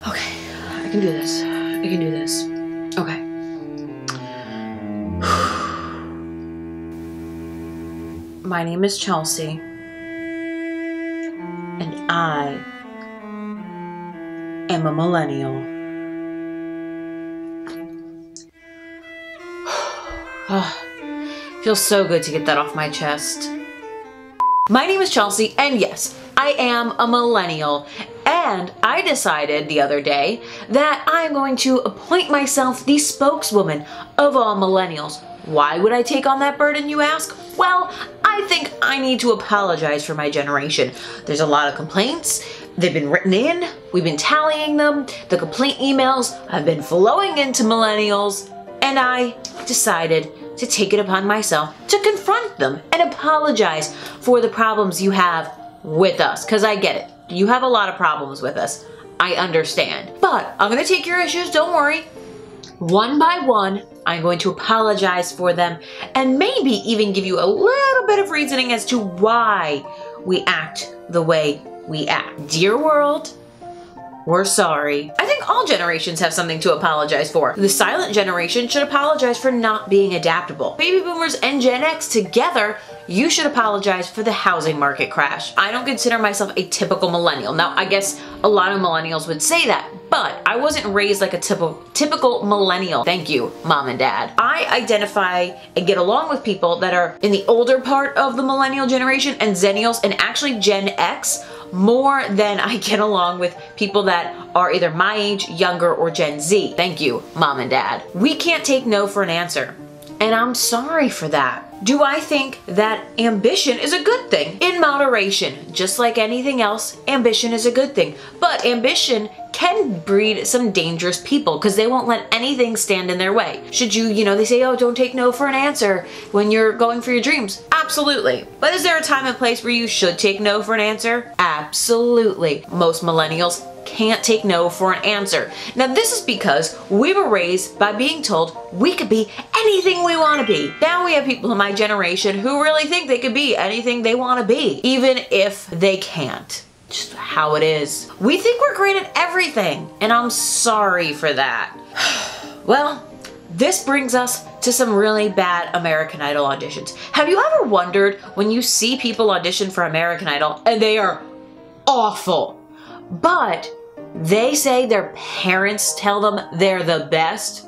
Okay, I can do this. I can do this. Okay. My name is Chelsea, and I am a millennial. Feels so good to get that off my chest. My name is Chelsea, and yes, I am a millennial. And I decided the other day that I'm going to appoint myself the spokeswoman of all millennials. Why would I take on that burden, you ask? Well, I think I need to apologize for my generation. There's a lot of complaints. They've been written in. We've been tallying them. The complaint emails have been flowing into millennials. And I decided to take it upon myself to confront them and apologize for the problems you have with us. Because I get it. You have a lot of problems with us. I understand. But I'm going to take your issues, don't worry. One by one, I'm going to apologize for them and maybe even give you a little bit of reasoning as to why we act the way we act. Dear world, we're sorry. I think all generations have something to apologize for. The silent generation should apologize for not being adaptable. Baby boomers and Gen X together, you should apologize for the housing market crash. I don't consider myself a typical millennial. Now, I guess a lot of millennials would say that, but I wasn't raised like a typical millennial. Thank you, mom and dad. I identify and get along with people that are in the older part of the millennial generation and Zennials and actually Gen X more than I get along with people that are either my age, younger, or Gen Z. Thank you, mom and dad. We can't take no for an answer, and I'm sorry for that. Do I think that ambition is a good thing? In moderation, just like anything else, ambition is a good thing. But ambition can breed some dangerous people because they won't let anything stand in their way. Should you, they say, oh, don't take no for an answer when you're going for your dreams. Absolutely. But is there a time and place where you should take no for an answer? Absolutely. Most millennials can't take no for an answer. Now this is because we were raised by being told we could be anything we want to be. Now we have people in my generation who really think they could be anything they want to be, even if they can't. Just how it is. We think we're great at everything, and I'm sorry for that. Well, this brings us to some really bad American Idol auditions. Have you ever wondered when you see people audition for American Idol and they are awful, but they say their parents tell them they're the best?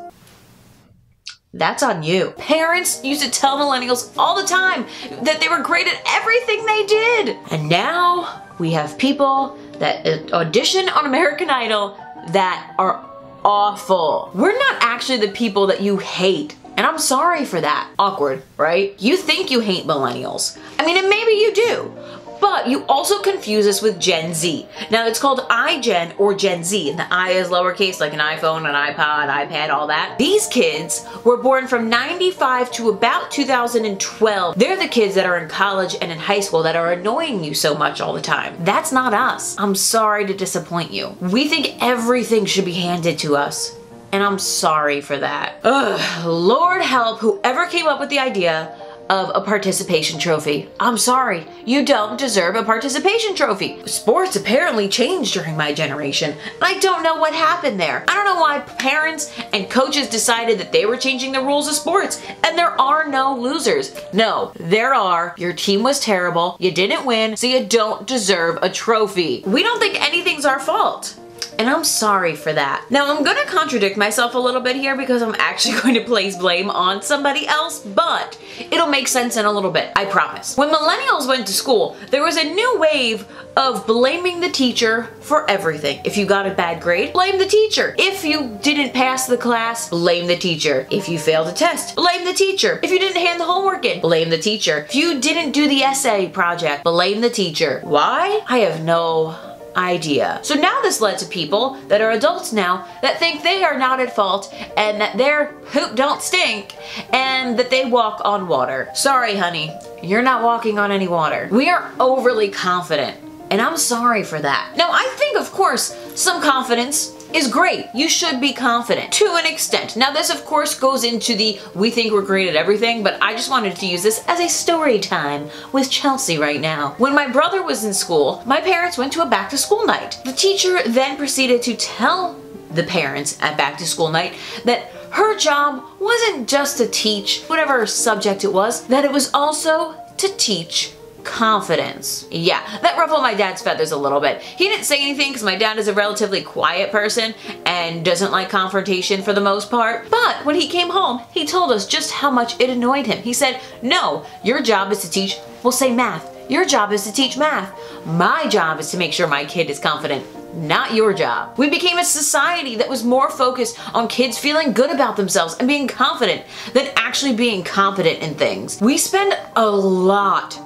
That's on you. Parents used to tell millennials all the time that they were great at everything they did. And now we have people that audition on American Idol that are awful. We're not actually the people that you hate. And I'm sorry for that. Awkward, right? You think you hate millennials. I mean, and maybe you do. But you also confuse us with Gen Z. Now it's called iGen or Gen Z, and the I is lowercase like an iPhone, an iPod, iPad, all that. These kids were born from 95 to about 2012. They're the kids that are in college and in high school that are annoying you so much all the time. That's not us. I'm sorry to disappoint you. We think everything should be handed to us, and I'm sorry for that. Ugh, Lord help whoever came up with the idea of a participation trophy. I'm sorry, you don't deserve a participation trophy. Sports apparently changed during my generation, and I don't know what happened there. I don't know why parents and coaches decided that they were changing the rules of sports, and there are no losers. No, there are. Your team was terrible, you didn't win, so you don't deserve a trophy. We don't think anything's our fault. And I'm sorry for that. Now I'm gonna contradict myself a little bit here because I'm actually going to place blame on somebody else, but it'll make sense in a little bit, I promise. When millennials went to school, there was a new wave of blaming the teacher for everything. If you got a bad grade, blame the teacher. If you didn't pass the class, blame the teacher. If you failed a test, blame the teacher. If you didn't hand the homework in, blame the teacher. If you didn't do the essay project, blame the teacher. Why? I have no idea. So now this led to people that are adults now that think they are not at fault and that their poop don't stink and that they walk on water. Sorry, honey, you're not walking on any water. We are overly confident, and I'm sorry for that. Now, I think, of course, some confidence is great. You should be confident to an extent. Now this of course goes into the we think we're great at everything, but I just wanted to use this as a story time with Chelsea right now. When my brother was in school, my parents went to a back to school night. The teacher then proceeded to tell the parents at back to school night that her job wasn't just to teach whatever subject it was, that it was also to teach confidence. Yeah, that ruffled my dad's feathers a little bit. He didn't say anything because my dad is a relatively quiet person and doesn't like confrontation for the most part. But when he came home, he told us just how much it annoyed him. He said, no, your job is to teach, we'll say math. Your job is to teach math. My job is to make sure my kid is confident. Not your job. We became a society that was more focused on kids feeling good about themselves and being confident than actually being competent in things. We spend a lot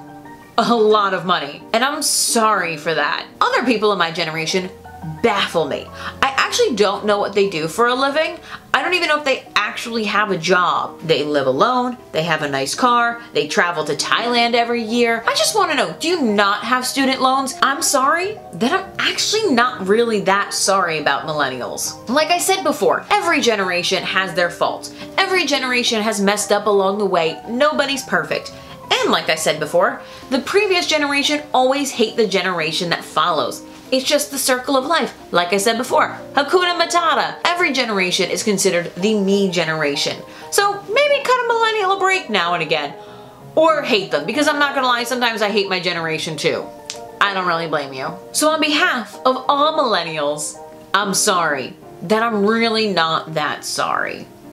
of money, and I'm sorry for that. Other people in my generation baffle me. I actually don't know what they do for a living. I don't even know if they actually have a job. They live alone, they have a nice car, they travel to Thailand every year. I just want to know, do you not have student loans? I'm sorry that I'm actually not really that sorry about millennials. Like I said before, every generation has their faults. Every generation has messed up along the way. Nobody's perfect. And like I said before, the previous generation always hate the generation that follows. It's just the circle of life. Like I said before, Hakuna Matata. Every generation is considered the me generation. So maybe cut a millennial a break now and again. Or hate them, because I'm not gonna lie, sometimes I hate my generation too. I don't really blame you. So on behalf of all millennials, I'm sorry that I'm really not that sorry.